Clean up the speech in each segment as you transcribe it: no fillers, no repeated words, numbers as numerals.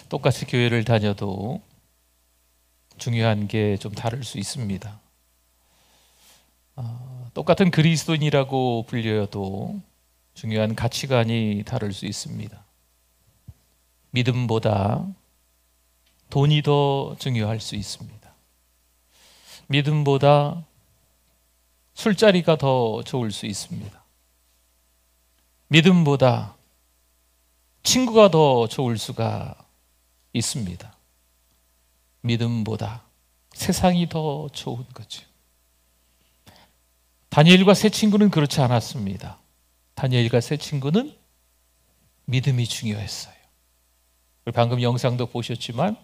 똑같이 교회를 다녀도 중요한 게 좀 다를 수 있습니다. 똑같은 그리스도인이라고 불려도 중요한 가치관이 다를 수 있습니다. 믿음보다 돈이 더 중요할 수 있습니다. 믿음보다 술자리가 더 좋을 수 있습니다. 믿음보다 친구가 더 좋을 수가 있습니다. 믿음보다 세상이 더 좋은 거죠. 다니엘과 세 친구는 그렇지 않았습니다. 다니엘과 세 친구는 믿음이 중요했어요. 방금 영상도 보셨지만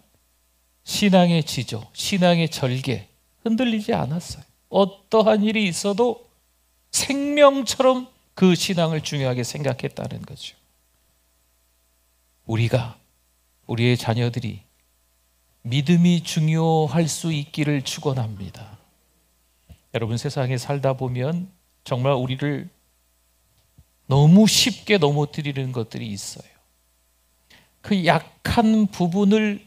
신앙의 지조, 신앙의 절개 흔들리지 않았어요. 어떠한 일이 있어도 생명처럼 그 신앙을 중요하게 생각했다는 거죠. 우리의 자녀들이 믿음이 중요할 수 있기를 축원합니다. 여러분, 세상에 살다 보면 정말 우리를 너무 쉽게 넘어뜨리는 것들이 있어요. 그 약한 부분을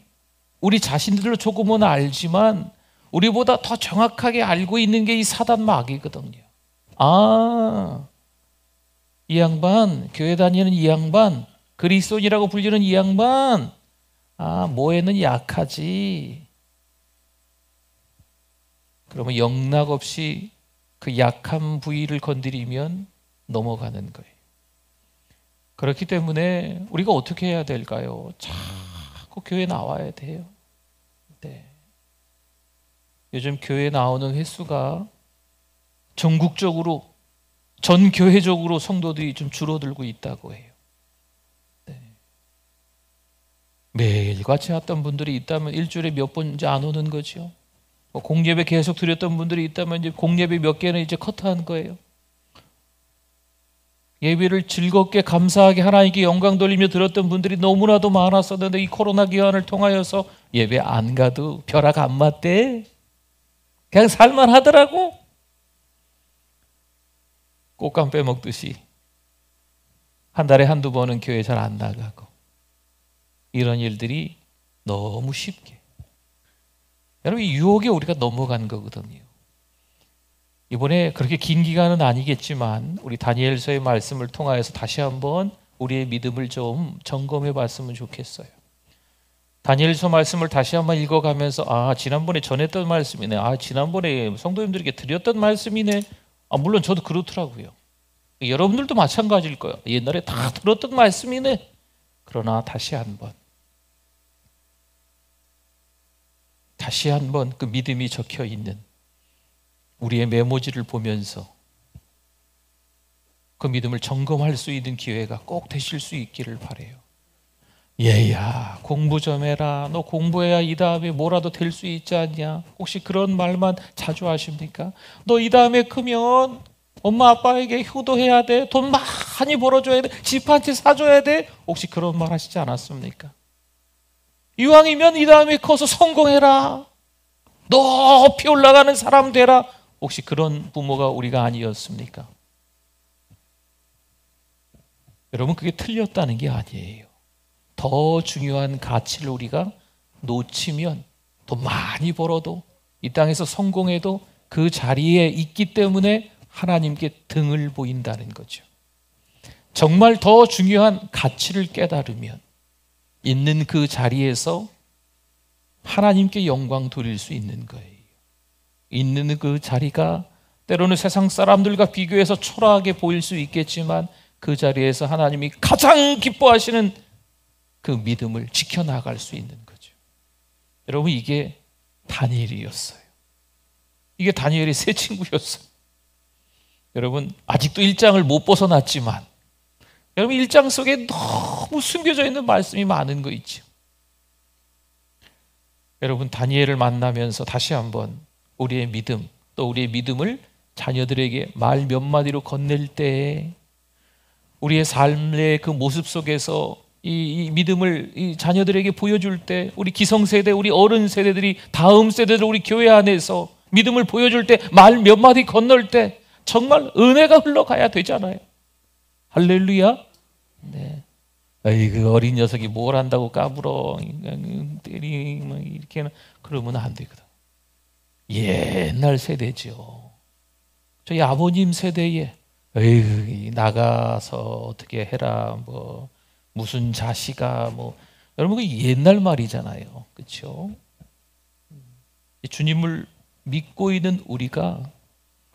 우리 자신들로 조금은 알지만 우리보다 더 정확하게 알고 있는 게 이 사단 마귀거든요. 이 양반, 교회 다니는 이 양반, 그리스도인이라고 불리는 이 양반, 뭐에는 약하지. 그러면 영락없이 그 약한 부위를 건드리면 넘어가는 거예요. 그렇기 때문에 우리가 어떻게 해야 될까요? 자꾸 교회 나와야 돼요. 네. 요즘 교회 나오는 횟수가 전국적으로, 전 교회적으로 성도들이 좀 줄어들고 있다고 해요. 네. 매일같이 왔던 분들이 있다면 일주일에 몇 번 이제 안 오는 거죠. 공예배 계속 드렸던 분들이 있다면 이제 공예배 몇 개는 이제 커트한 거예요. 예배를 즐겁게 감사하게 하나님께 영광 돌리며 들었던 분들이 너무나도 많았었는데 이 코로나 기간을 통하여서 예배 안 가도 벼락 안 맞대. 그냥 살만 하더라고. 꽃감 빼먹듯이 한 달에 한두 번은 교회 잘 안 나가고 이런 일들이 너무 쉽게. 여러분, 이 유혹에 우리가 넘어간 거거든요. 이번에 그렇게 긴 기간은 아니겠지만 우리 다니엘서의 말씀을 통하여서 다시 한번 우리의 믿음을 좀 점검해 봤으면 좋겠어요. 다니엘서 말씀을 다시 한번 읽어가면서 지난번에 전했던 말씀이네. 지난번에 성도님들에게 드렸던 말씀이네. 물론 저도 그렇더라고요. 여러분들도 마찬가지일 거예요. 옛날에 다 들었던 말씀이네. 그러나 다시 한번 그 믿음이 적혀 있는 우리의 메모지를 보면서 그 믿음을 점검할 수 있는 기회가 꼭 되실 수 있기를 바라요. 얘야, 공부 좀 해라. 너 공부해야 이 다음에 뭐라도 될 수 있지 않냐? 혹시 그런 말만 자주 하십니까? 너 이 다음에 크면 엄마 아빠에게 효도해야 돼. 돈 많이 벌어줘야 돼. 집 한 채 사줘야 돼. 혹시 그런 말 하시지 않았습니까? 이왕이면 이 다음에 커서 성공해라. 높이 올라가는 사람 되라. 혹시 그런 부모가 우리가 아니었습니까? 여러분, 그게 틀렸다는 게 아니에요. 더 중요한 가치를 우리가 놓치면 더 많이 벌어도 이 땅에서 성공해도 그 자리에 있기 때문에 하나님께 등을 보인다는 거죠. 정말 더 중요한 가치를 깨달으면 있는 그 자리에서 하나님께 영광 돌릴 수 있는 거예요. 있는 그 자리가 때로는 세상 사람들과 비교해서 초라하게 보일 수 있겠지만 그 자리에서 하나님이 가장 기뻐하시는 그 믿음을 지켜나갈 수 있는 거죠. 여러분, 이게 다니엘이었어요. 이게 다니엘의 세 친구였어요. 여러분, 아직도 1장을 못 벗어났지만 여러분, 1장 속에 너무 숨겨져 있는 말씀이 많은 거 있죠. 여러분, 다니엘을 만나면서 다시 한번 우리의 믿음, 또 우리의 믿음을 자녀들에게 말 몇 마디로 건넬 때 우리의 삶의 그 모습 속에서 이 믿음을 이 자녀들에게 보여줄 때 우리 기성세대, 우리 어른 세대들이 다음 세대들 우리 교회 안에서 믿음을 보여줄 때 말 몇 마디 건널 때 정말 은혜가 흘러가야 되잖아요. 할렐루야. 네. 에이, 그 어린 녀석이 뭘 한다고 까불어, 때리, 뭐 이렇게 그러면 안 되거든. 옛날 세대죠. 저희 아버님 세대에 에이, 나가서 어떻게 해라, 뭐 무슨 자식아, 뭐 여러분 그 옛날 말이잖아요, 그렇죠? 주님을 믿고 있는 우리가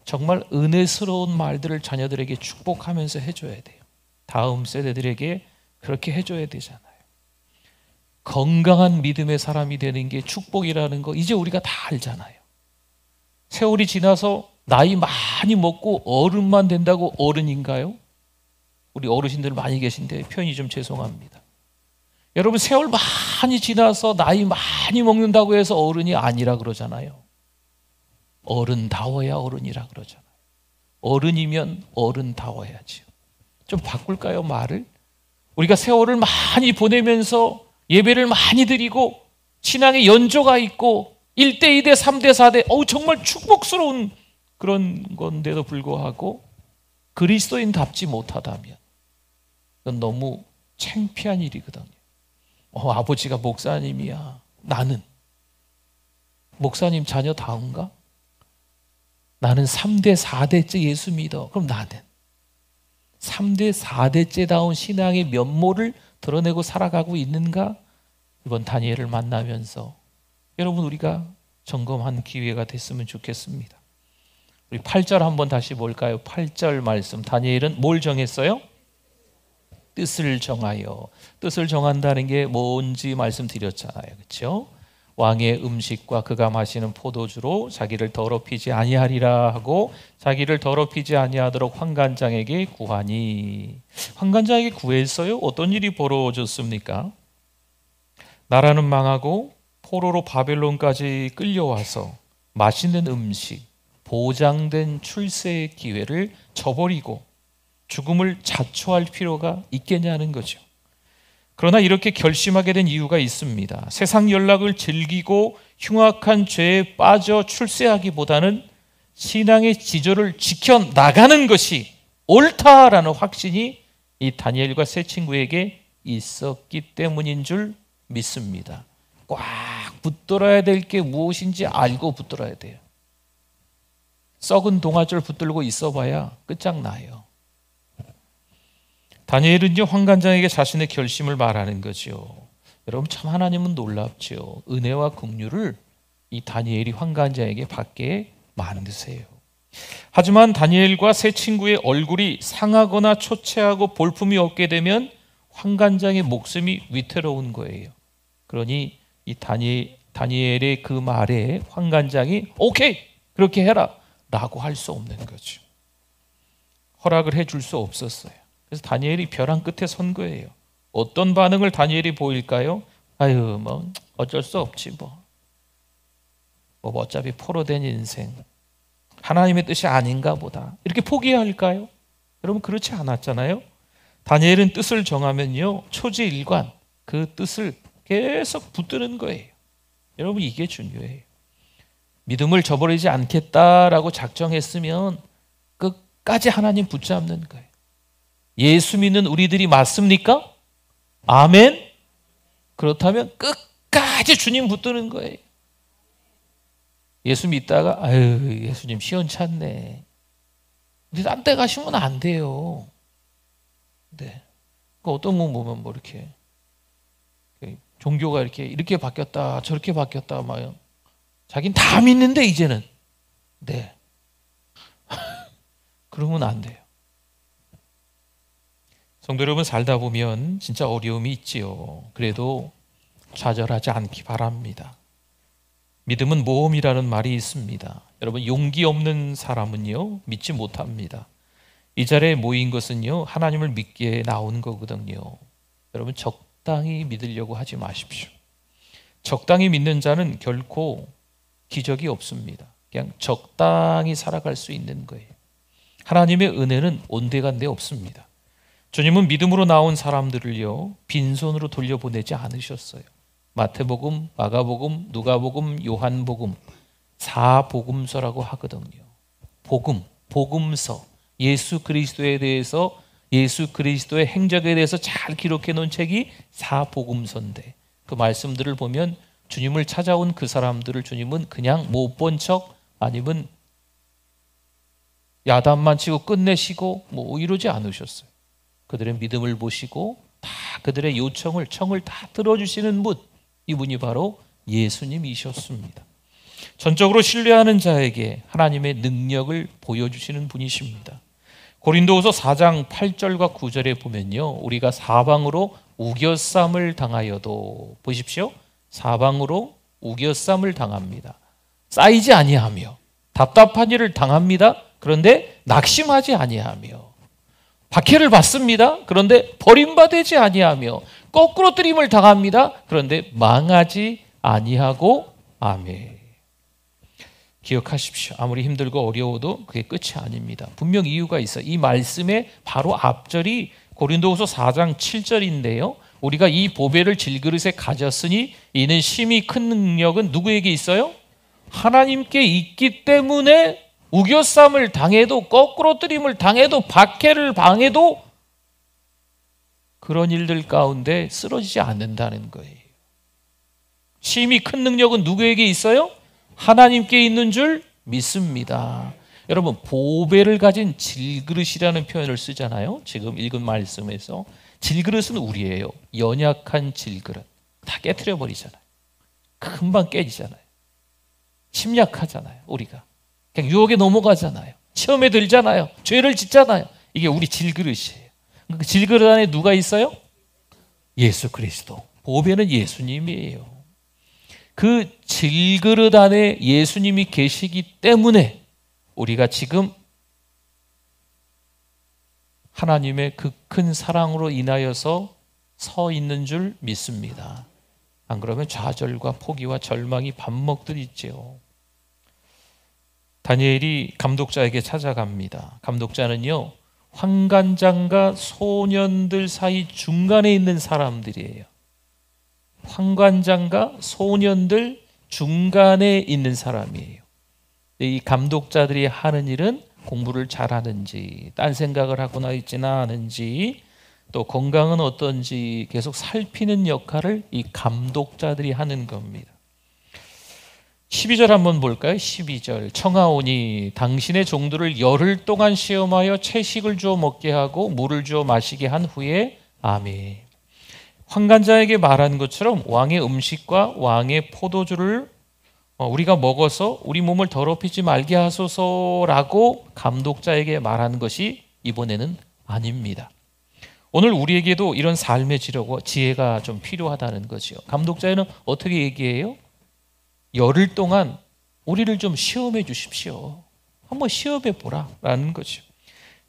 정말 은혜스러운 말들을 자녀들에게 축복하면서 해줘야 돼요. 다음 세대들에게 그렇게 해줘야 되잖아요. 건강한 믿음의 사람이 되는 게 축복이라는 거 이제 우리가 다 알잖아요. 세월이 지나서 나이 많이 먹고 어른만 된다고 어른인가요? 우리 어르신들 많이 계신데 표현이 좀 죄송합니다. 여러분, 세월 많이 지나서 나이 많이 먹는다고 해서 어른이 아니라 그러잖아요. 어른다워야 어른이라 그러잖아요. 어른이면 어른다워야지요. 좀 바꿀까요, 말을? 우리가 세월을 많이 보내면서 예배를 많이 드리고 신앙의 연조가 있고 1대, 2대, 3대, 4대 정말 축복스러운 그런 건데도 불구하고 그리스도인답지 못하다면 그건 너무 창피한 일이거든요. 아버지가 목사님이야. 나는 목사님 자녀다운가? 나는 3대, 4대째 예수 믿어. 그럼 나는 3대, 4대째다운 신앙의 면모를 드러내고 살아가고 있는가? 이번 다니엘을 만나면서 여러분 우리가 점검한 기회가 됐으면 좋겠습니다. 우리 8절 한번 다시 볼까요? 8절 말씀. 다니엘은 뭘 정했어요? 뜻을 정하여. 뜻을 정한다는 게 뭔지 말씀드렸잖아요. 그렇죠? 왕의 음식과 그가 마시는 포도주로 자기를 더럽히지 아니하리라 하고 자기를 더럽히지 아니하도록 환관장에게 구하니. 환관장에게 구했어요? 어떤 일이 벌어졌습니까? 나라는 망하고 포로로 바벨론까지 끌려와서 맛있는 음식, 보장된 출세의 기회를 저버리고 죽음을 자초할 필요가 있겠냐는 거죠. 그러나 이렇게 결심하게 된 이유가 있습니다. 세상 연락을 즐기고 흉악한 죄에 빠져 출세하기보다는 신앙의 지조를 지켜나가는 것이 옳다라는 확신이 이 다니엘과 세 친구에게 있었기 때문인 줄 믿습니다. 꽉 붙들어야 될 게 무엇인지 알고 붙들어야 돼요. 썩은 동아줄 붙들고 있어봐야 끝장나요. 다니엘은요, 환관장에게 자신의 결심을 말하는 거죠. 여러분, 참 하나님은 놀랍죠. 은혜와 긍휼을 이 다니엘이 환관장에게 받게 만드세요. 하지만 다니엘과 세 친구의 얼굴이 상하거나 초췌하고 볼품이 없게 되면 환관장의 목숨이 위태로운 거예요. 그러니 이 다니엘의 그 말에 환관장이 오케이, 그렇게 해라 라고 할 수 없는 거죠. 허락을 해줄 수 없었어요. 그래서 다니엘이 벼랑 끝에 선 거예요. 어떤 반응을 다니엘이 보일까요? 아유, 뭐 어쩔 수 없지 뭐 어차피 포로된 인생, 하나님의 뜻이 아닌가 보다, 이렇게 포기할까요? 여러분, 그렇지 않았잖아요. 다니엘은 뜻을 정하면요, 초지일관 그 뜻을 계속 붙드는 거예요. 여러분, 이게 중요해요. 믿음을 저버리지 않겠다라고 작정했으면 끝까지 하나님 붙잡는 거예요. 예수 믿는 우리들이 맞습니까? 아멘? 그렇다면 끝까지 주님 붙드는 거예요. 예수 믿다가 아유, 예수님 시원찮네, 근데 딴 데 가시면 안 돼요. 네. 어떤 분 보면 뭐 이렇게 종교가 이렇게 바뀌었다 저렇게 바뀌었다 막, 자긴 다 믿는데 이제는. 네. 그러면 안 돼요. 성도 여러분, 살다 보면 진짜 어려움이 있지요. 그래도 좌절하지 않기 바랍니다. 믿음은 모험이라는 말이 있습니다. 여러분, 용기 없는 사람은요, 믿지 못합니다. 이 자리에 모인 것은요, 하나님을 믿기에 나온 거거든요. 여러분, 적당히 믿으려고 하지 마십시오. 적당히 믿는 자는 결코 기적이 없습니다. 그냥 적당히 살아갈 수 있는 거예요. 하나님의 은혜는 온데간데 없습니다. 주님은 믿음으로 나온 사람들을요, 빈손으로 돌려보내지 않으셨어요. 마태복음, 마가복음, 누가복음, 요한복음 4복음서라고 하거든요. 복음, 복음서, 예수 그리스도에 대해서 예수 그리스도의 행적에 대해서 잘 기록해 놓은 책이 사복음서인데, 그 말씀들을 보면 주님을 찾아온 그 사람들을 주님은 그냥 못 본 척 아니면 야단만 치고 끝내시고 뭐 이러지 않으셨어요. 그들의 믿음을 보시고 다 그들의 청을 다 들어주시는 분, 이분이 바로 예수님이셨습니다. 전적으로 신뢰하는 자에게 하나님의 능력을 보여주시는 분이십니다. 고린도후서 4장 8절과 9절에 보면요, 우리가 사방으로 우겨쌈을 당하여도, 보십시오, 사방으로 우겨쌈을 당합니다. 쌓이지 아니하며, 답답한 일을 당합니다. 그런데 낙심하지 아니하며, 박해를 받습니다. 그런데 버림받지 아니하며, 거꾸로 뜨림을 당합니다. 그런데 망하지 아니하고, 아멘. 기억하십시오. 아무리 힘들고 어려워도 그게 끝이 아닙니다. 분명 이유가 있어요. 이 말씀의 바로 앞절이 고린도후서 4장 7절인데요. 우리가 이 보배를 질그릇에 가졌으니 이는 심히 큰 능력은 누구에게 있어요? 하나님께 있기 때문에 우겨쌈을 당해도, 거꾸로 뜨림을 당해도, 박해를 당해도 그런 일들 가운데 쓰러지지 않는다는 거예요. 심히 큰 능력은 누구에게 있어요? 하나님께 있는 줄 믿습니다. 여러분, 보배를 가진 질그릇이라는 표현을 쓰잖아요. 지금 읽은 말씀에서 질그릇은 우리예요. 연약한 질그릇 다 깨트려 버리잖아요. 금방 깨지잖아요. 침략하잖아요. 우리가 그냥 유혹에 넘어가잖아요. 시험에 들잖아요. 죄를 짓잖아요. 이게 우리 질그릇이에요. 그 질그릇 안에 누가 있어요? 예수 그리스도. 보배는 예수님이에요. 그 질그릇 안에 예수님이 계시기 때문에 우리가 지금 하나님의 그 큰 사랑으로 인하여서 서 있는 줄 믿습니다. 안 그러면 좌절과 포기와 절망이 밥 먹듯 있지요. 다니엘이 감독자에게 찾아갑니다. 감독자는요, 환관장과 소년들 사이 중간에 있는 사람들이에요. 환관장과 소년들 중간에 있는 사람이에요. 이 감독자들이 하는 일은 공부를 잘하는지, 딴 생각을 하거나 있지는 않은지, 또 건강은 어떤지 계속 살피는 역할을 이 감독자들이 하는 겁니다. 12절 한번 볼까요? 12절. 청하오니 당신의 종들을 열흘 동안 시험하여 채식을 주어 먹게 하고 물을 주어 마시게 한 후에, 아멘. 환관자에게 말한 것처럼 왕의 음식과 왕의 포도주를 우리가 먹어서 우리 몸을 더럽히지 말게 하소서라고 감독자에게 말한 것이 이번에는 아닙니다. 오늘 우리에게도 이런 삶의 지혜가 좀 필요하다는 거죠. 감독자에는 어떻게 얘기해요? 열흘 동안 우리를 좀 시험해 주십시오. 한번 시험해 보라라는 거죠.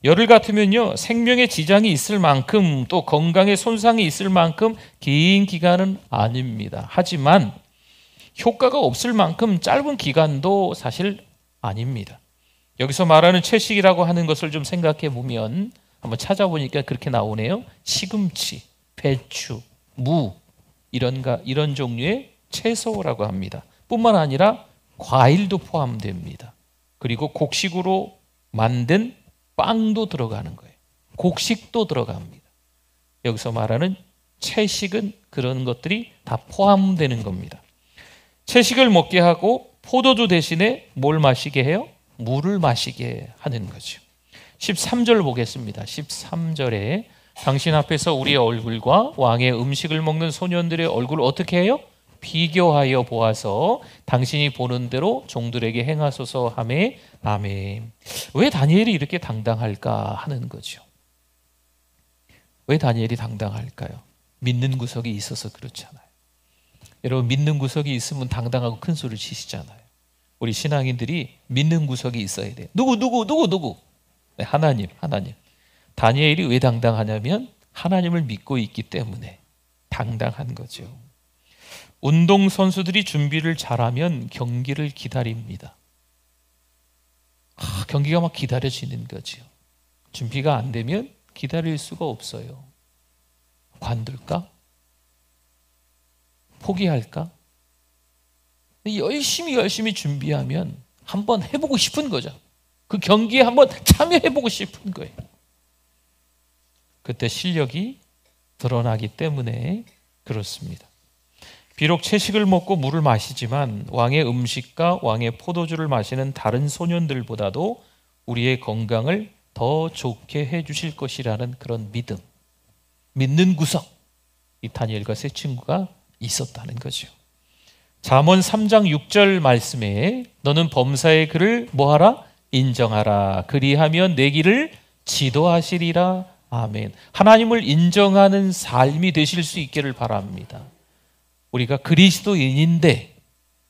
열흘 같으면요, 생명에 지장이 있을 만큼 또 건강에 손상이 있을 만큼 긴 기간은 아닙니다. 하지만 효과가 없을 만큼 짧은 기간도 사실 아닙니다. 여기서 말하는 채식이라고 하는 것을 좀 생각해 보면 한번 찾아보니까 그렇게 나오네요. 시금치, 배추, 무 이런 종류의 채소라고 합니다. 뿐만 아니라 과일도 포함됩니다. 그리고 곡식으로 만든 빵도 들어가는 거예요. 곡식도 들어갑니다. 여기서 말하는 채식은 그런 것들이 다 포함되는 겁니다. 채식을 먹게 하고 포도주 대신에 뭘 마시게 해요? 물을 마시게 하는 거죠. 13절 보겠습니다. 13절에 당신 앞에서 우리의 얼굴과 왕의 음식을 먹는 소년들의 얼굴을 어떻게 해요? 비교하여 보아서 당신이 보는 대로 종들에게 행하소서 하매, 아멘. 왜 다니엘이 이렇게 당당할까 하는 거죠. 왜 다니엘이 당당할까요? 믿는 구석이 있어서 그렇잖아요. 여러분, 믿는 구석이 있으면 당당하고 큰 소리를 치시잖아요. 우리 신앙인들이 믿는 구석이 있어야 돼요. 누구? 네, 하나님. 다니엘이 왜 당당하냐면 하나님을 믿고 있기 때문에 당당한 거죠. 운동선수들이 준비를 잘하면 경기를 기다립니다. 경기가 막 기다려지는 거죠. 준비가 안 되면 기다릴 수가 없어요. 관둘까? 포기할까? 열심히 준비하면 한번 해보고 싶은 거죠. 그 경기에 한번 참여해보고 싶은 거예요. 그때 실력이 드러나기 때문에 그렇습니다. 비록 채식을 먹고 물을 마시지만 왕의 음식과 왕의 포도주를 마시는 다른 소년들보다도 우리의 건강을 더 좋게 해주실 것이라는 그런 믿음, 믿는 구석, 이 다니엘과 세 친구가 있었다는 거죠. 잠언 3장 6절 말씀에 너는 범사의 글을 뭐하라? 인정하라. 그리하면 내 길을 지도하시리라. 아멘. 하나님을 인정하는 삶이 되실 수 있기를 바랍니다. 우리가 그리스도인인데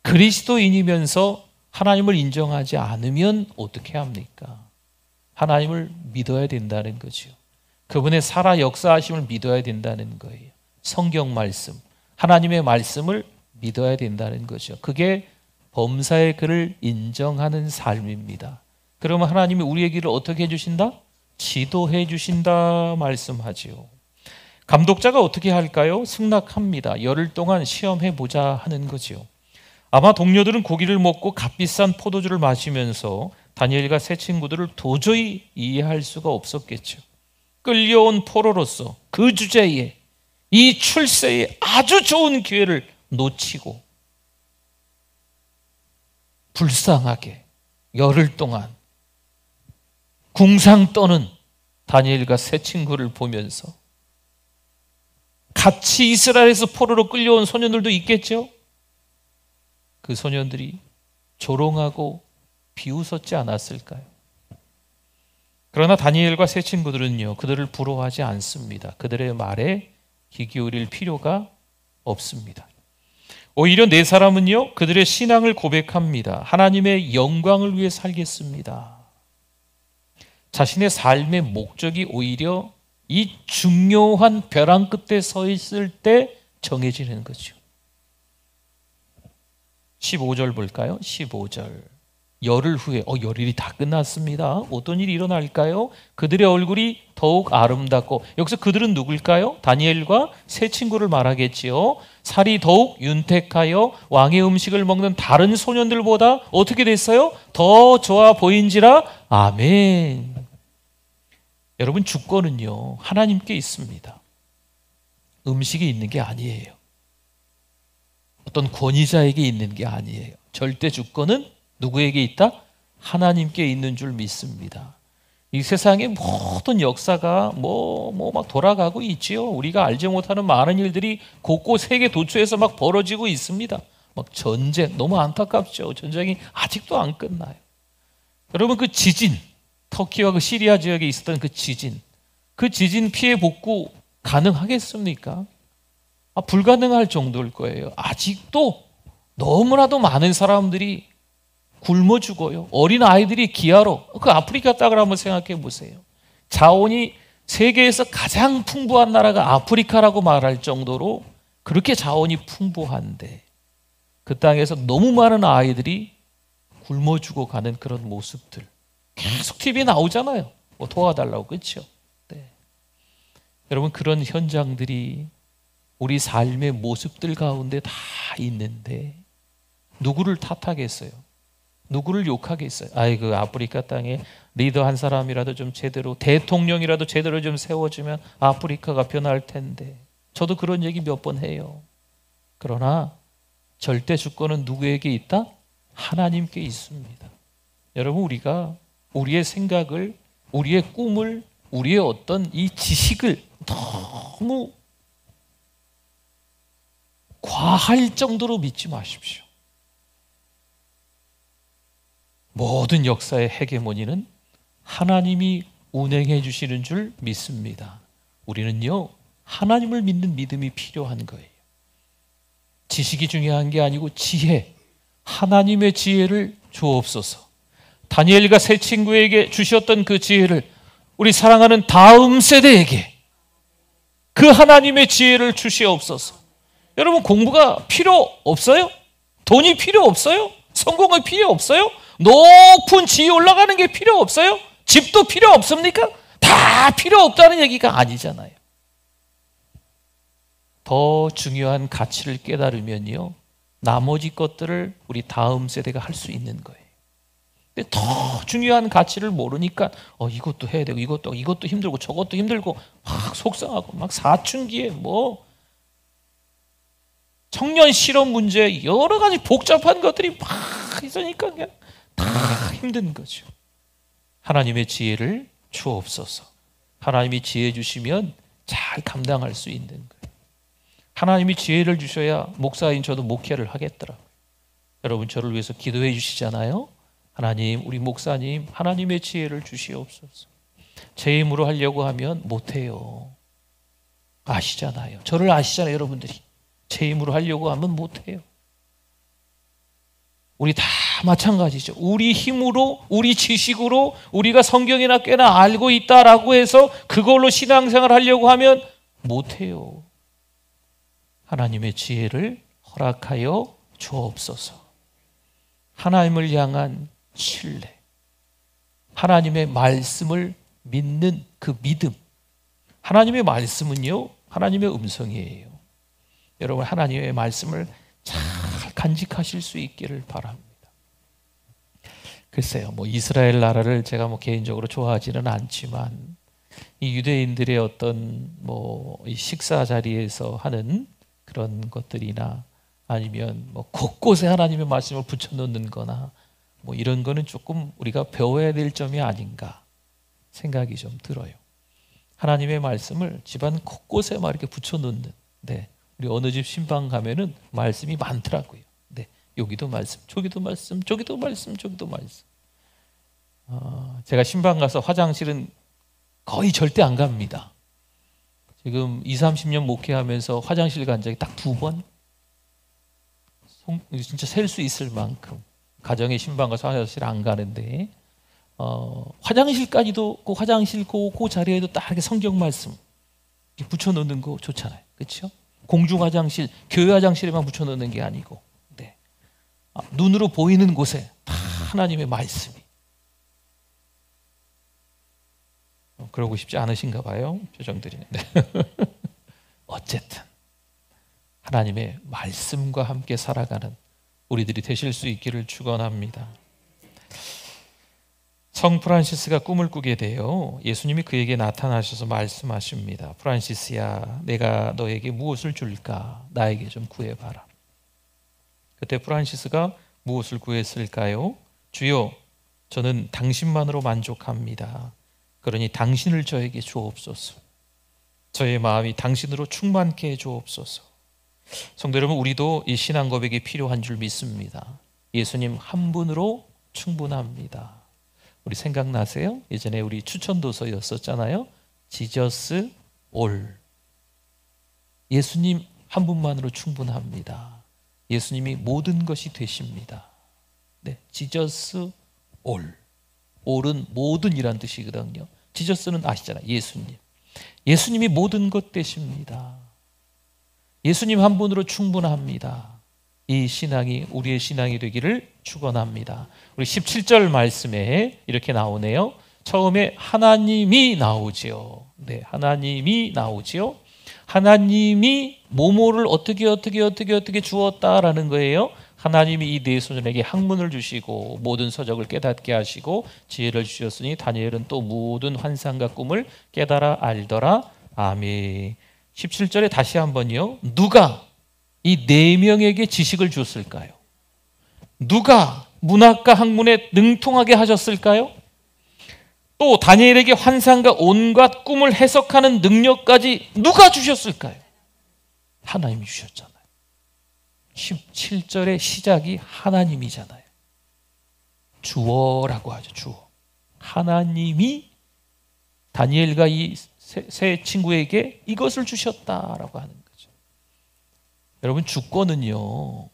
그리스도인이면서 하나님을 인정하지 않으면 어떻게 합니까? 하나님을 믿어야 된다는 거죠. 그분의 살아 역사하심을 믿어야 된다는 거예요. 성경 말씀, 하나님의 말씀을 믿어야 된다는 거죠. 그게 범사의 글을 인정하는 삶입니다. 그러면 하나님이 우리의 길을 어떻게 해주신다? 지도해 주신다 말씀하지요. 감독자가 어떻게 할까요? 승낙합니다. 열흘 동안 시험해보자 하는 거죠. 아마 동료들은 고기를 먹고 값비싼 포도주를 마시면서 다니엘과 세 친구들을 도저히 이해할 수가 없었겠죠. 끌려온 포로로서 그 주제에 이 출세에 아주 좋은 기회를 놓치고 불쌍하게 열흘 동안 궁상 떠는 다니엘과 세 친구를 보면서 같이 이스라엘에서 포로로 끌려온 소년들도 있겠죠? 그 소년들이 조롱하고 비웃었지 않았을까요? 그러나 다니엘과 세 친구들은요, 그들을 부러워하지 않습니다. 그들의 말에 귀 기울일 필요가 없습니다. 오히려 네 사람은요, 그들의 신앙을 고백합니다. 하나님의 영광을 위해 살겠습니다. 자신의 삶의 목적이 오히려 이 중요한 벼랑 끝에 서 있을 때 정해지는 거죠. 15절 볼까요? 15절. 열흘 후에 열흘이 다 끝났습니다. 어떤 일이 일어날까요? 그들의 얼굴이 더욱 아름답고, 여기서 그들은 누굴까요? 다니엘과 세 친구를 말하겠지요. 살이 더욱 윤택하여 왕의 음식을 먹는 다른 소년들보다 어떻게 됐어요? 더 좋아 보인지라. 아멘. 여러분, 주권은요 하나님께 있습니다. 음식이 있는 게 아니에요. 어떤 권위자에게 있는 게 아니에요. 절대 주권은 누구에게 있다? 하나님께 있는 줄 믿습니다. 이 세상의 모든 역사가 막 돌아가고 있지요. 우리가 알지 못하는 많은 일들이 곳곳 세계 도처에서 막 벌어지고 있습니다. 막 전쟁, 너무 안타깝죠. 전쟁이 아직도 안 끝나요. 여러분, 그 지진, 터키와 그 시리아 지역에 있었던 그 지진 피해 복구 가능하겠습니까? 불가능할 정도일 거예요. 아직도 너무나도 많은 사람들이 굶어 죽어요. 어린 아이들이 기아로. 그 아프리카 땅을 한번 생각해 보세요. 자원이 세계에서 가장 풍부한 나라가 아프리카라고 말할 정도로 그렇게 자원이 풍부한데 그 땅에서 너무 많은 아이들이 굶어 죽어가는 그런 모습들 계속 TV에 나오잖아요. 도와달라고, 그렇죠? 네. 여러분, 그런 현장들이 우리 삶의 모습들 가운데 다 있는데 누구를 탓하겠어요? 누구를 욕하겠어요? 아이고, 아프리카 땅에 리더 한 사람이라도 좀 제대로, 대통령이라도 제대로 좀 세워주면 아프리카가 변할 텐데. 저도 그런 얘기 몇 번 해요. 그러나 절대 주권은 누구에게 있다? 하나님께 있습니다. 여러분, 우리가 우리의 생각을, 우리의 꿈을, 우리의 어떤 이 지식을 너무 과할 정도로 믿지 마십시오. 모든 역사의 헤게모니는 하나님이 운행해 주시는 줄 믿습니다. 우리는요, 하나님을 믿는 믿음이 필요한 거예요. 지식이 중요한 게 아니고 지혜, 하나님의 지혜를 주옵소서. 다니엘과 세 친구에게 주셨던 그 지혜를 우리 사랑하는 다음 세대에게 그 하나님의 지혜를 주시옵소서. 여러분, 공부가 필요 없어요? 돈이 필요 없어요? 성공이 필요 없어요? 높은 지위 올라가는 게 필요 없어요? 집도 필요 없습니까? 다 필요 없다는 얘기가 아니잖아요. 더 중요한 가치를 깨달으면요, 나머지 것들을 우리 다음 세대가 할 수 있는 거예요. 더 중요한 가치를 모르니까 이것도 해야 되고 이것도 힘들고 저것도 힘들고 막 속상하고 막 사춘기에 뭐 청년 실업 문제 여러 가지 복잡한 것들이 막 있으니까 그냥 다 힘든 거죠. 하나님의 지혜를 주옵소서. 하나님이 지혜 주시면 잘 감당할 수 있는 거예요. 하나님이 지혜를 주셔야 목사인 저도 목회를 하겠더라고요. 여러분 저를 위해서 기도해 주시잖아요. 하나님, 우리 목사님 하나님의 지혜를 주시옵소서. 제 힘으로 하려고 하면 못해요. 아시잖아요. 저를 아시잖아요. 여러분들이 제 힘으로 하려고 하면 못해요. 우리 다 마찬가지죠. 우리 힘으로, 우리 지식으로 우리가 성경이나 꽤나 알고 있다라고 해서 그걸로 신앙생활 하려고 하면 못해요. 하나님의 지혜를 허락하여 주옵소서. 하나님을 향한 신뢰, 하나님의 말씀을 믿는 그 믿음. 하나님의 말씀은요, 하나님의 음성이에요. 여러분 하나님의 말씀을 잘 간직하실 수 있기를 바랍니다. 글쎄요, 뭐 이스라엘 나라를 제가 뭐 개인적으로 좋아하지는 않지만 이 유대인들의 어떤 뭐 이 식사 자리에서 하는 그런 것들이나 아니면 뭐 곳곳에 하나님의 말씀을 붙여놓는 거나 뭐 이런 거는 조금 우리가 배워야 될 점이 아닌가 생각이 좀 들어요. 하나님의 말씀을 집안 곳곳에 막 이렇게 붙여놓는, 네, 우리 어느 집 신방 가면은 말씀이 많더라고요. 네, 여기도 말씀, 저기도 말씀, 저기도 말씀, 저기도 말씀. 제가 신방 가서 화장실은 거의 절대 안 갑니다. 지금 20, 30년 목회하면서 화장실 간 적이 딱 2번. 진짜 셀 수 있을 만큼 가정의 신방 가서 화장실 안 가는데 화장실까지도 그 화장실 그 자리에도 딱 이렇게 성경 말씀 붙여놓는 거 좋잖아요. 그렇죠? 공중 화장실, 교회 화장실에만 붙여놓는 게 아니고, 네. 눈으로 보이는 곳에 다 하나님의 말씀이. 그러고 싶지 않으신가 봐요. 표정들이. 네. 어쨌든 하나님의 말씀과 함께 살아가는 우리들이 되실 수 있기를 축원합니다. 성 프란시스가 꿈을 꾸게 돼요. 예수님이 그에게 나타나셔서 말씀하십니다. 프란시스야, 내가 너에게 무엇을 줄까? 나에게 좀 구해봐라. 그때 프란시스가 무엇을 구했을까요? 주여, 저는 당신만으로 만족합니다. 그러니 당신을 저에게 주옵소서. 저의 마음이 당신으로 충만케 해주옵소서. 성도 여러분, 우리도 이 신앙 고백이 필요한 줄 믿습니다. 예수님 한 분으로 충분합니다. 우리 생각나세요? 예전에 우리 추천도서였었잖아요. 지저스 올. 예수님 한 분만으로 충분합니다. 예수님이 모든 것이 되십니다. 네, 지저스 올. 올은 모든이란 뜻이거든요. 지저스는 아시잖아요. 예수님. 예수님이 모든 것 되십니다. 예수님 한 분으로 충분합니다. 이 신앙이 우리의 신앙이 되기를 축원합니다. 우리 17절 말씀에 이렇게 나오네요. 처음에 하나님이 나오지요. 네, 하나님이 나오지요. 하나님이 모모를 어떻게 주었다라는 거예요. 하나님이 이 네 소년에게 학문을 주시고 모든 서적을 깨닫게 하시고 지혜를 주셨으니 다니엘은 또 모든 환상과 꿈을 깨달아 알더라. 아멘. 17절에 다시 한번요. 누가 이 네 명에게 지식을 줬을까요? 누가 문학과 학문에 능통하게 하셨을까요? 또 다니엘에게 환상과 온갖 꿈을 해석하는 능력까지 누가 주셨을까요? 하나님이 주셨잖아요. 17절의 시작이 하나님이잖아요. 주어라고 하죠. 주어. 하나님이 다니엘과 이 세 친구에게 이것을 주셨다라고 하는 거죠. 여러분, 주권은요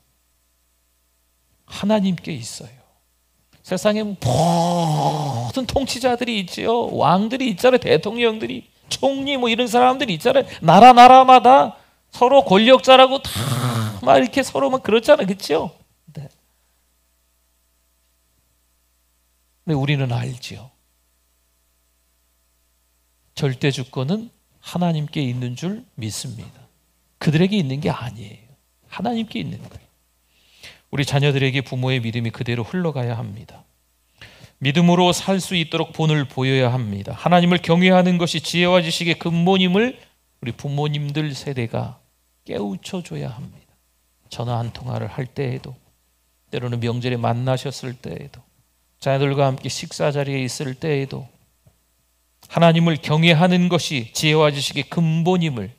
하나님께 있어요. 세상에 모든 통치자들이 있죠. 왕들이 있잖아요. 대통령들이, 총리 뭐 이런 사람들이 있잖아요. 나라마다 서로 권력자라고 다 막 이렇게 서로 막 그렇잖아요. 그렇죠? 네. 근데 우리는 알지요. 절대 주권은 하나님께 있는 줄 믿습니다. 그들에게 있는 게 아니에요. 하나님께 있는 거예요. 우리 자녀들에게 부모의 믿음이 그대로 흘러가야 합니다. 믿음으로 살 수 있도록 본을 보여야 합니다. 하나님을 경외하는 것이 지혜와 지식의 근본임을 우리 부모님들 세대가 깨우쳐줘야 합니다. 전화 한 통화를 할 때에도, 때로는 명절에 만나셨을 때에도, 자녀들과 함께 식사 자리에 있을 때에도 하나님을 경외하는 것이 지혜와 지식의 근본임을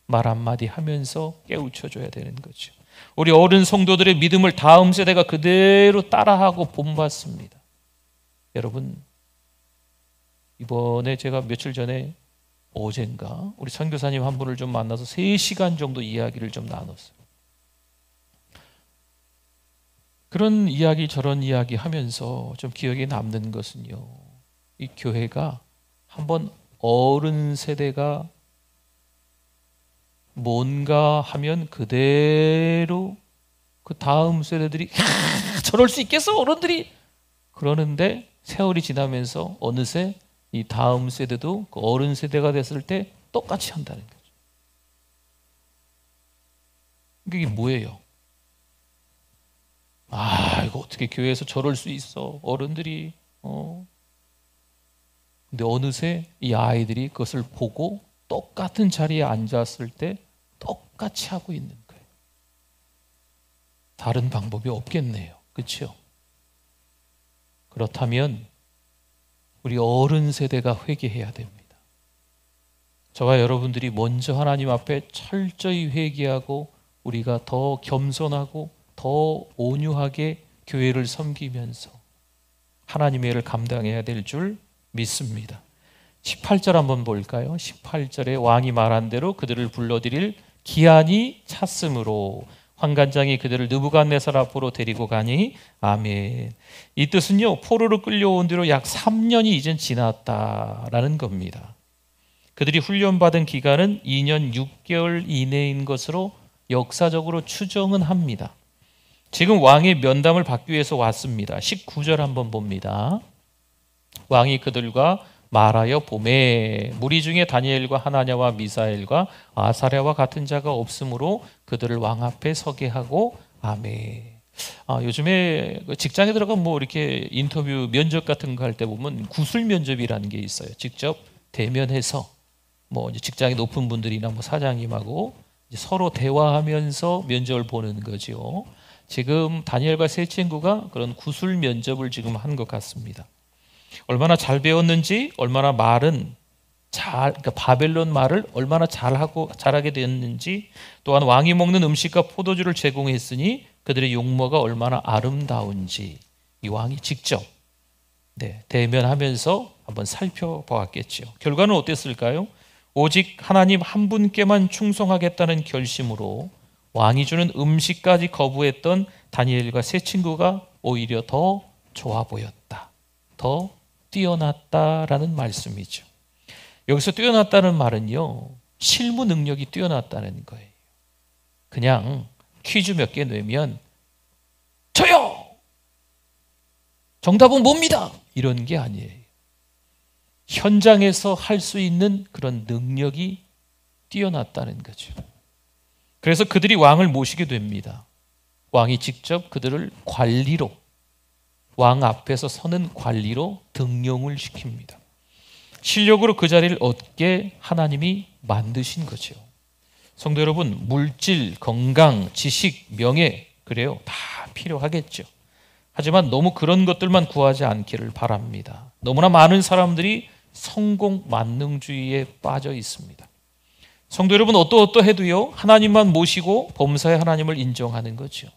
말 한마디 하면서 깨우쳐줘야 되는 거죠. 우리 어른 성도들의 믿음을 다음 세대가 그대로 따라하고 본받습니다. 여러분, 이번에 제가 며칠 전에 어젠가 우리 선교사님 한 분을 좀 만나서 3시간 정도 이야기를 좀 나눴어요. 그런 이야기 저런 이야기 하면서 좀 기억에 남는 것은요, 이 교회가 한번 어른 세대가 뭔가 하면 그대로 그 다음 세대들이 저럴 수 있겠어 어른들이 그러는데, 세월이 지나면서 어느새 이 다음 세대도 그 어른 세대가 됐을 때 똑같이 한다는 거죠. 이게 뭐예요? 이거 어떻게 교회에서 저럴 수 있어 어른들이. 근데 어느새 이 아이들이 그것을 보고 똑같은 자리에 앉았을 때 똑같이 하고 있는 거예요. 다른 방법이 없겠네요. 그렇죠? 그렇다면 우리 어른 세대가 회개해야 됩니다. 저와 여러분들이 먼저 하나님 앞에 철저히 회개하고 우리가 더 겸손하고 더 온유하게 교회를 섬기면서 하나님의 일을 감당해야 될 줄 믿습니다. 18절 한번 볼까요? 18절에 왕이 말한 대로 그들을 불러들일 기한이 찼으므로 환관장이 그들을 느부갓네살 앞으로 데리고 가니 아멘. 이 뜻은요, 포로로 끌려온 뒤로 약 3년이 이젠 지났다라는 겁니다. 그들이 훈련받은 기간은 2년 6개월 이내인 것으로 역사적으로 추정은 합니다. 지금 왕의 면담을 받기 위해서 왔습니다. 19절 한번 봅니다. 왕이 그들과 말하여 보매 무리 중에 다니엘과 하나냐와 미사엘과 아사랴와 같은 자가 없으므로 그들을 왕 앞에 서게 하고 아멘. 요즘에 직장에 들어가 뭐 이렇게 인터뷰 면접 같은 거 할 때 보면 구술 면접이라는 게 있어요. 직접 대면해서 뭐 이제 직장이 높은 분들이나 뭐 사장님하고 이제 서로 대화하면서 면접을 보는 거죠. 지금 다니엘과 세 친구가 그런 구술 면접을 지금 한 것 같습니다. 얼마나 잘 배웠는지, 얼마나 말은 그러니까 바벨론 말을 얼마나 잘하게 됐는지, 또한 왕이 먹는 음식과 포도주를 제공했으니 그들의 용모가 얼마나 아름다운지 이 왕이 직접 대면하면서 한번 살펴보았겠죠. 결과는 어땠을까요? 오직 하나님 한 분께만 충성하겠다는 결심으로 왕이 주는 음식까지 거부했던 다니엘과 세 친구가 오히려 더 좋아 보였다, 더 뛰어났다라는 말씀이죠. 여기서 뛰어났다는 말은요, 실무 능력이 뛰어났다는 거예요. 그냥 퀴즈 몇 개 내면 저요! 정답은 뭡니다! 이런 게 아니에요. 현장에서 할 수 있는 그런 능력이 뛰어났다는 거죠. 그래서 그들이 왕을 모시게 됩니다. 왕이 직접 그들을 관리로, 왕 앞에서 서는 관리로 등용을 시킵니다. 실력으로 그 자리를 얻게 하나님이 만드신 거죠. 성도 여러분, 물질, 건강, 지식, 명예, 그래요, 다 필요하겠죠. 하지만 너무 그런 것들만 구하지 않기를 바랍니다. 너무나 많은 사람들이 성공 만능주의에 빠져 있습니다. 성도 여러분, 어떠해도요, 하나님만 모시고 범사의 하나님을 인정하는 거죠.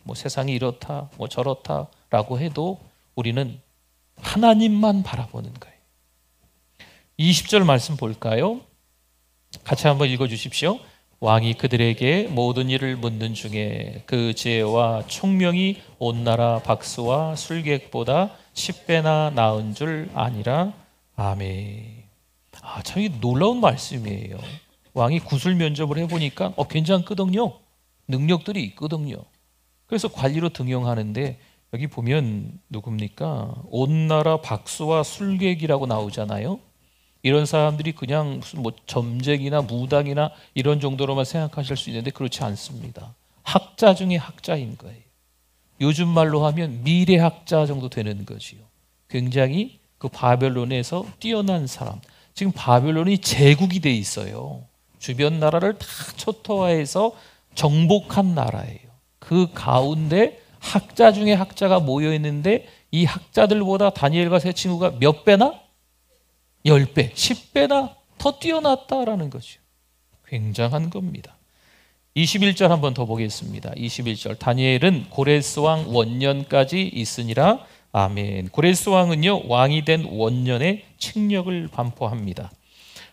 뭐 세상이 이렇다, 뭐 저렇다라고 해도 우리는 하나님만 바라보는 거예요. 20절 말씀 볼까요? 같이 한번 읽어주십시오. 왕이 그들에게 모든 일을 묻는 중에 그 지혜와 총명이 온 나라 박수와 술객보다 10배나 나은 줄 아니라. 아멘. 참 놀라운 말씀이에요. 왕이 구술 면접을 해보니까 괜찮거든요. 능력들이 있거든요. 그래서 관리로 등용하는데, 여기 보면 누굽니까? 온 나라 박수와 술객이라고 나오잖아요. 이런 사람들이 그냥 무슨 뭐 점쟁이나 무당이나 이런 정도로만 생각하실 수 있는데 그렇지 않습니다. 학자 중에 학자인 거예요. 요즘 말로 하면 미래학자 정도 되는 거지요. 굉장히 그 바벨론에서 뛰어난 사람. 지금 바벨론이 제국이 돼 있어요. 주변 나라를 다 초토화해서 정복한 나라예요. 그 가운데 학자 중에 학자가 모여 있는데 이 학자들보다 다니엘과 세 친구가 몇 배나? 10배, 10배나 더 뛰어났다라는 거죠. 굉장한 겁니다. 21절 한번 더 보겠습니다. 21절 다니엘은 고레스 왕 원년까지 있으니라. 아멘. 고레스 왕은요 왕이 된 원년에 칙령을 반포합니다.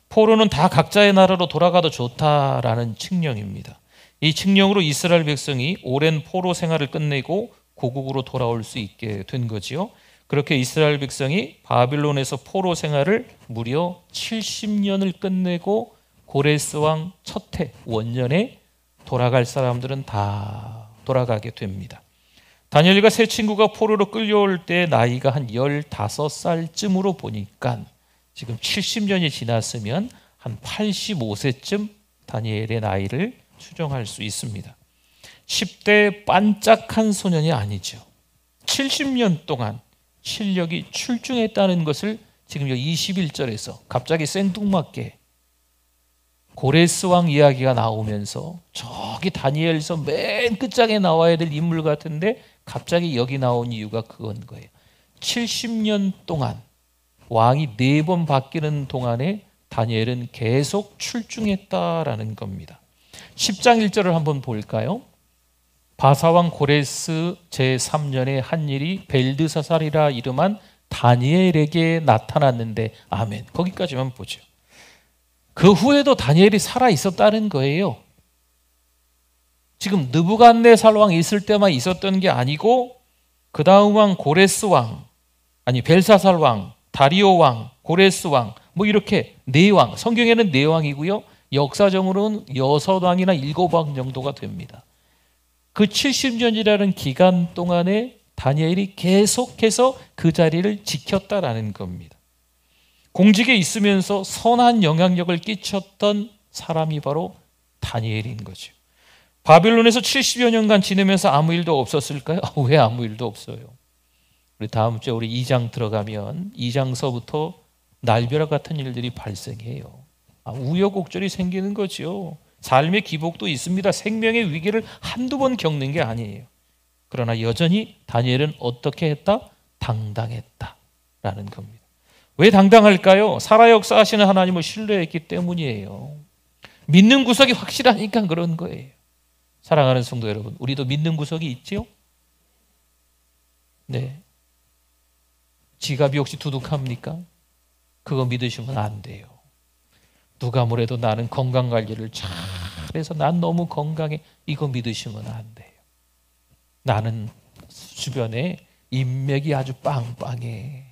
포로는 다 각자의 나라로 돌아가도 좋다라는 칙령입니다. 이 칙령으로 이스라엘 백성이 오랜 포로 생활을 끝내고 고국으로 돌아올 수 있게 된 거지요. 그렇게 이스라엘 백성이 바빌론에서 포로 생활을 무려 70년을 끝내고 고레스 왕 첫해 원년에 돌아갈 사람들은 다 돌아가게 됩니다. 다니엘과 세 친구가 포로로 끌려올 때 나이가 한 15살쯤으로 보니까 지금 70년이 지났으면 한 85세쯤 다니엘의 나이를 추정할 수 있습니다. 10대 반짝한 소년이 아니죠. 70년 동안 실력이 출중했다는 것을 지금 21절에서 갑자기 생뚱맞게 고레스 왕 이야기가 나오면서 저기 다니엘서 맨 끝장에 나와야 될 인물 같은데 갑자기 여기 나온 이유가 그건 거예요. 70년 동안 왕이 4번 바뀌는 동안에 다니엘은 계속 출중했다라는 겁니다. 10장 1절을 한번 볼까요? 바사왕 고레스 제3년에 한 일이 벨드사살이라 이름한 다니엘에게 나타났는데 아멘. 거기까지만 보죠. 그 후에도 다니엘이 살아 있었다는 거예요. 지금 느부갓네살 왕이 있을 때만 있었던 게 아니고 그 다음 왕 고레스 왕, 아니 벨사살 왕, 다리오 왕, 고레스 왕, 뭐 이렇게 4왕, 성경에는 4왕이고요. 역사적으로는 6왕이나 7왕 정도가 됩니다. 그 70년이라는 기간 동안에 다니엘이 계속해서 그 자리를 지켰다라는 겁니다. 공직에 있으면서 선한 영향력을 끼쳤던 사람이 바로 다니엘인 거죠. 바빌론에서 70여 년간 지내면서 아무 일도 없었을까요? 왜 아무 일도 없어요? 우리 다음 주에 우리 2장 들어가면 2장서부터 날벼락 같은 일들이 발생해요. 우여곡절이 생기는 거죠. 삶의 기복도 있습니다. 생명의 위기를 한두 번 겪는 게 아니에요. 그러나 여전히 다니엘은 어떻게 했다? 당당했다라는 겁니다. 왜 당당할까요? 살아 역사하시는 하나님을 신뢰했기 때문이에요. 믿는 구석이 확실하니까 그런 거예요. 사랑하는 성도 여러분, 우리도 믿는 구석이 있지요? 네. 지갑이 혹시 두둑합니까? 그거 믿으시면 안 돼요. 누가 뭐래도 나는 건강관리를 잘해서 난 너무 건강해. 이거 믿으시면 안 돼요. 나는 주변에 인맥이 아주 빵빵해.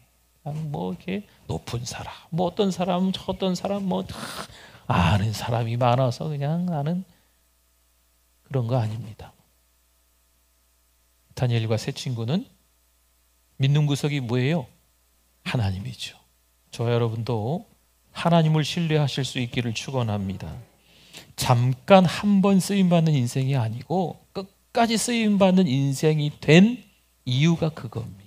뭐 이렇게 높은 사람, 뭐 어떤 사람, 어떤 사람 뭐 다 아는 사람이 많아서 그냥 나는 그런 거 아닙니다. 다니엘과 세 친구는 믿는 구석이 뭐예요? 하나님이죠. 저 여러분도 하나님을 신뢰하실 수 있기를 축원합니다. 잠깐 한 번 쓰임받는 인생이 아니고 끝까지 쓰임받는 인생이 된 이유가 그겁니다.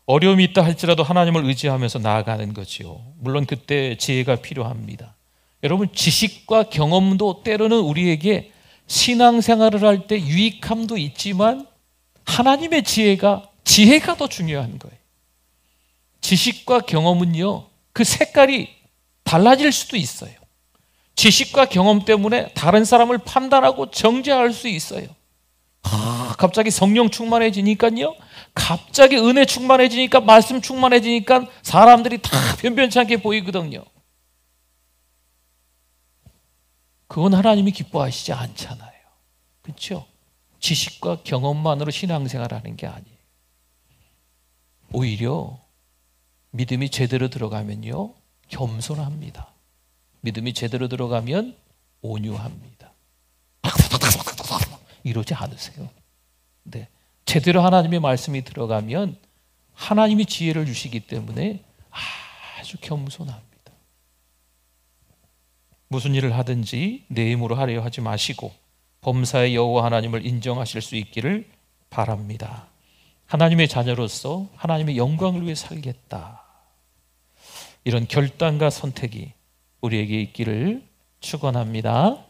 어려움이 있다 할지라도 하나님을 의지하면서 나아가는 거지요. 물론 그때 지혜가 필요합니다. 여러분, 지식과 경험도 때로는 우리에게 신앙생활을 할 때 유익함도 있지만 하나님의 지혜가 더 중요한 거예요. 지식과 경험은요, 그 색깔이 달라질 수도 있어요. 지식과 경험 때문에 다른 사람을 판단하고 정죄할 수 있어요. 갑자기 성령 충만해지니까요, 갑자기 은혜 충만해지니까, 말씀 충만해지니까 사람들이 다 변변치 않게 보이거든요. 그건 하나님이 기뻐하시지 않잖아요. 그렇죠? 지식과 경험만으로 신앙생활하는 게 아니에요. 오히려 믿음이 제대로 들어가면요, 겸손합니다. 믿음이 제대로 들어가면 온유합니다. 이러지 않으세요. 네. 제대로 하나님의 말씀이 들어가면 하나님이 지혜를 주시기 때문에 아주 겸손합니다. 무슨 일을 하든지 내 힘으로 하려 하지 마시고 범사의 여호와 하나님을 인정하실 수 있기를 바랍니다. 하나님의 자녀로서 하나님의 영광을 위해 살겠다. 이런 결단과 선택이 우리에게 있기를 축원합니다.